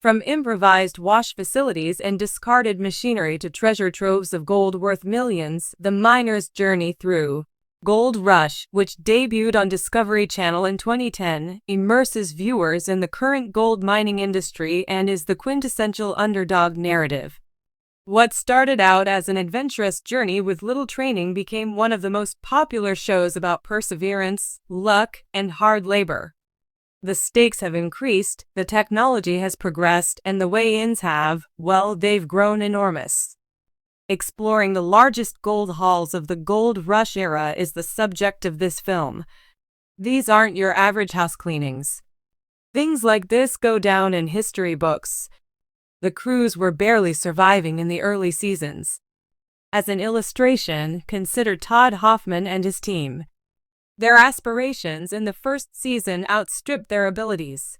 From improvised wash facilities and discarded machinery to treasure troves of gold worth millions, the miner's journey through Gold Rush, which debuted on Discovery Channel in 2010, immerses viewers in the current gold mining industry and is the quintessential underdog narrative. What started out as an adventurous journey with little training became one of the most popular shows about perseverance, luck, and hard labor. The stakes have increased, the technology has progressed, and the weigh-ins have, well, they've grown enormous. Exploring the largest gold hauls of the Gold Rush era is the subject of this film. These aren't your average house cleanings. Things like this go down in history books. The crews were barely surviving in the early seasons. As an illustration, consider Todd Hoffman and his team. Their aspirations in the first season outstripped their abilities.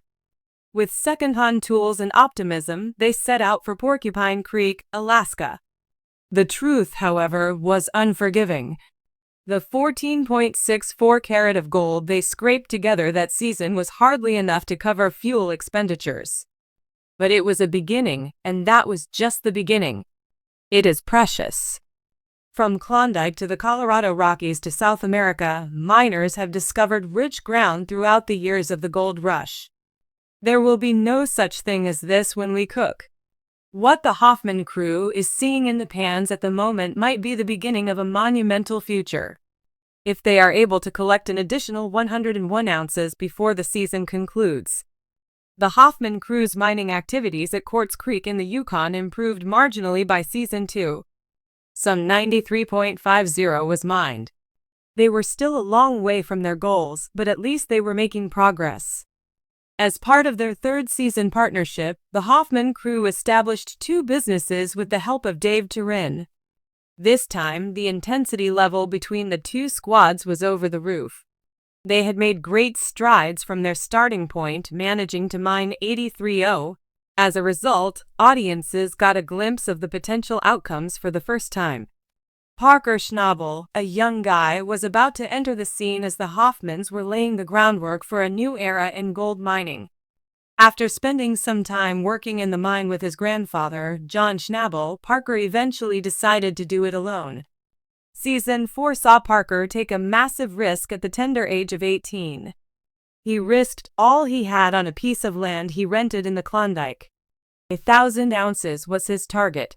With second-hand tools and optimism, they set out for Porcupine Creek, Alaska. The truth, however, was unforgiving. The 14.64 carat of gold they scraped together that season was hardly enough to cover fuel expenditures. But it was a beginning, and that was just the beginning. It is precious. From Klondike to the Colorado Rockies to South America, miners have discovered rich ground throughout the years of the gold rush. There will be no such thing as this when we cook. What the Hoffman crew is seeing in the pans at the moment might be the beginning of a monumental future. If they are able to collect an additional 101 ounces before the season concludes. The Hoffman crew's mining activities at Quartz Creek in the Yukon improved marginally by season 2. Some 93.50 was mined. They were still a long way from their goals, but at least they were making progress. As part of their third season partnership, the Hoffman crew established 2 businesses with the help of Dave Turin. This time, the intensity level between the 2 squads was over the roof. They had made great strides from their starting point, managing to mine 83.0. As a result, audiences got a glimpse of the potential outcomes for the first time. Parker Schnabel, a young guy, was about to enter the scene as the Hoffmans were laying the groundwork for a new era in gold mining. After spending some time working in the mine with his grandfather, John Schnabel, Parker eventually decided to do it alone. Season 4 saw Parker take a massive risk at the tender age of 18. He risked all he had on a piece of land he rented in the Klondike. 1,000 ounces was his target.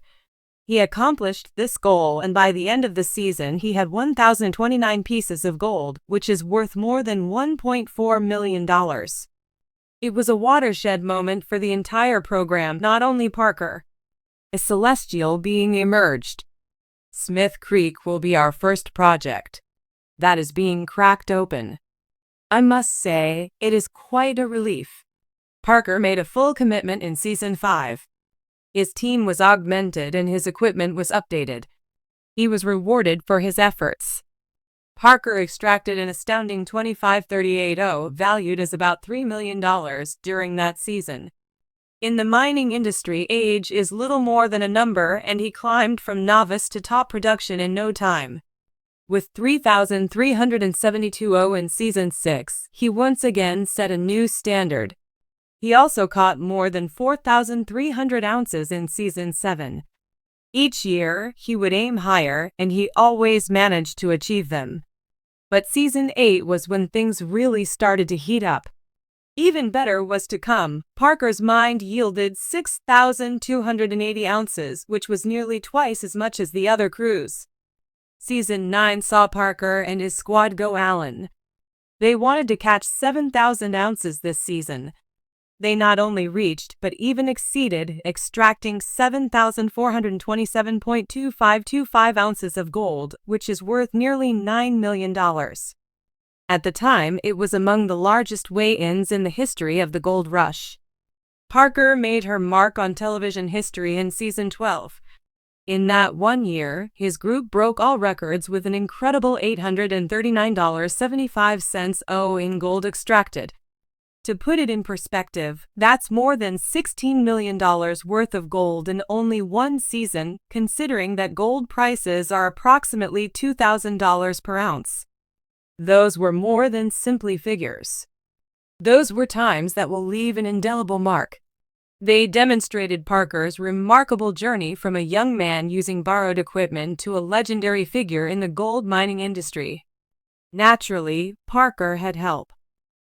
He accomplished this goal, and by the end of the season he had 1,029 pieces of gold, which is worth more than $1.4 million. It was a watershed moment for the entire program, not only Parker. A celestial being emerged. Smith Creek will be our first project. That is being cracked open. I must say, it is quite a relief. Parker made a full commitment in Season 5. His team was augmented and his equipment was updated. He was rewarded for his efforts. Parker extracted an astounding 25.38.0, valued as about $3 million, during that season. In the mining industry, age is little more than a number, and he climbed from novice to top production in no time. With 3,372.0 in Season 6, he once again set a new standard. He also caught more than 4,300 ounces in Season 7. Each year, he would aim higher, and he always managed to achieve them. But Season 8 was when things really started to heat up. Even better was to come. Parker's mine yielded 6,280 ounces, which was nearly twice as much as the other crews. Season 9 saw Parker and his squad go Allen. They wanted to catch 7,000 ounces this season. They not only reached, but even exceeded, extracting 7,427.2525 ounces of gold, which is worth nearly $9 million. At the time, it was among the largest weigh-ins in the history of the Gold Rush. Parker made her mark on television history in Season 12. In that one year, his group broke all records with an incredible $839.75 in gold extracted. To put it in perspective, that's more than $16 million worth of gold in only one season, considering that gold prices are approximately $2,000 per ounce. Those were more than simply figures. Those were times that will leave an indelible mark. They demonstrated Parker's remarkable journey from a young man using borrowed equipment to a legendary figure in the gold mining industry. Naturally, Parker had help.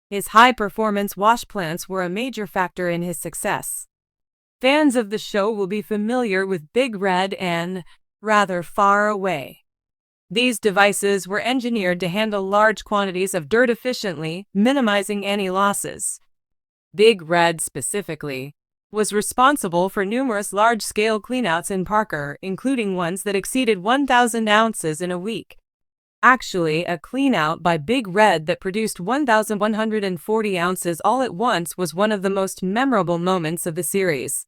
His high-performance wash plants were a major factor in his success. Fans of the show will be familiar with Big Red and Rather Far Away. These devices were engineered to handle large quantities of dirt efficiently, minimizing any losses. Big Red, specifically, was responsible for numerous large-scale cleanouts in Parker, including ones that exceeded 1,000 ounces in a week. Actually, a cleanout by Big Red that produced 1,140 ounces all at once was one of the most memorable moments of the series.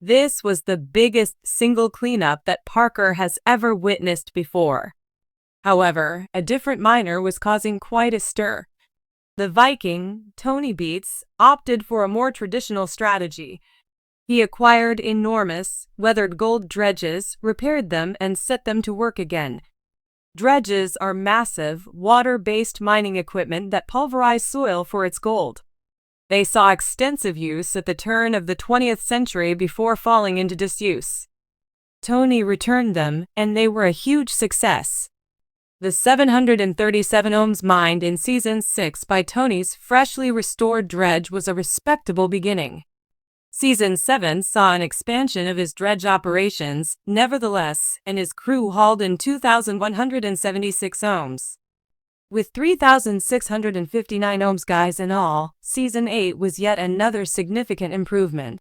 This was the biggest single cleanup that Parker has ever witnessed before. However, a different miner was causing quite a stir. The Viking, Tony Beats, opted for a more traditional strategy. He acquired enormous, weathered gold dredges, repaired them, and set them to work again. Dredges are massive, water-based mining equipment that pulverize soil for its gold. They saw extensive use at the turn of the 20th century before falling into disuse. Tony returned them, and they were a huge success. The 737 ohms mined in Season 6 by Tony's freshly restored dredge was a respectable beginning. Season 7 saw an expansion of his dredge operations, nevertheless, and his crew hauled in 2,176 ohms. With 3,659 ohms guys in all, Season 8 was yet another significant improvement.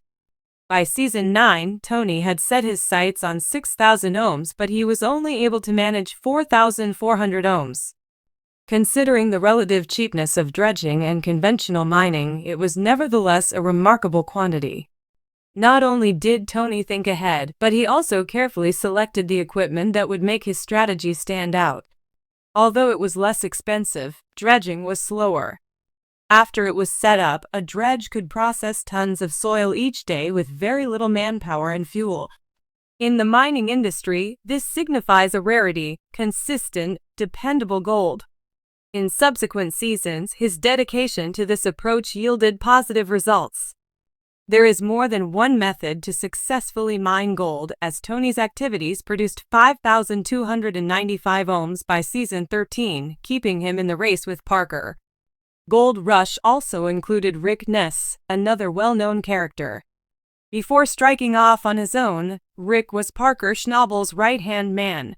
By Season 9, Tony had set his sights on 6,000 ohms, but he was only able to manage 4,400 ohms. Considering the relative cheapness of dredging and conventional mining, it was nevertheless a remarkable quantity. Not only did Tony think ahead, but he also carefully selected the equipment that would make his strategy stand out. Although it was less expensive, dredging was slower. After it was set up, a dredge could process tons of soil each day with very little manpower and fuel. In the mining industry, this signifies a rarity, consistent, dependable gold. In subsequent seasons, his dedication to this approach yielded positive results. There is more than one method to successfully mine gold, as Tony's activities produced 5,295 ohms by Season 13, keeping him in the race with Parker. Gold Rush also included Rick Ness, another well-known character. Before striking off on his own, Rick was Parker Schnabel's right-hand man.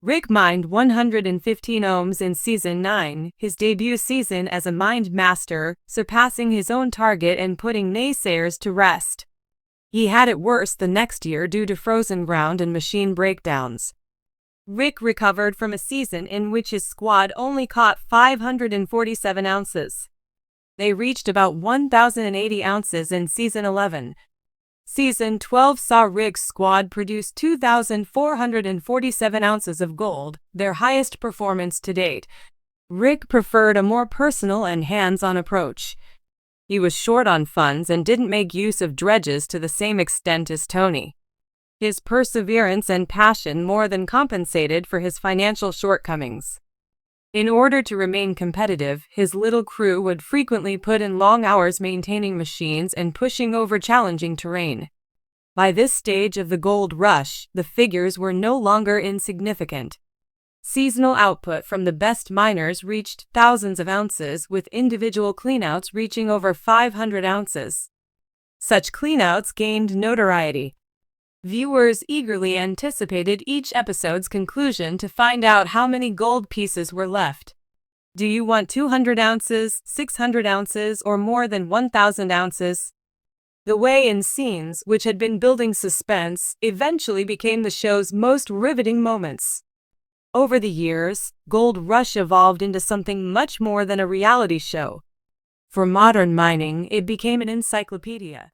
Rick mined 115 ohms in Season 9, his debut season as a mined master, surpassing his own target and putting naysayers to rest. He had it worse the next year due to frozen ground and machine breakdowns. Rick recovered from a season in which his squad only caught 547 ounces. They reached about 1,080 ounces in Season 11. Season 12 saw Rick's squad produce 2,447 ounces of gold, their highest performance to date. Rick preferred a more personal and hands-on approach. He was short on funds and didn't make use of dredges to the same extent as Tony. His perseverance and passion more than compensated for his financial shortcomings. In order to remain competitive, his little crew would frequently put in long hours maintaining machines and pushing over challenging terrain. By this stage of the gold rush, the figures were no longer insignificant. Seasonal output from the best miners reached thousands of ounces, with individual cleanouts reaching over 500 ounces. Such cleanouts gained notoriety. Viewers eagerly anticipated each episode's conclusion to find out how many gold pieces were left. Do you want 200 ounces, 600 ounces, or more than 1,000 ounces? The weigh-in scenes, which had been building suspense, eventually became the show's most riveting moments. Over the years, Gold Rush evolved into something much more than a reality show. For modern mining, it became an encyclopedia.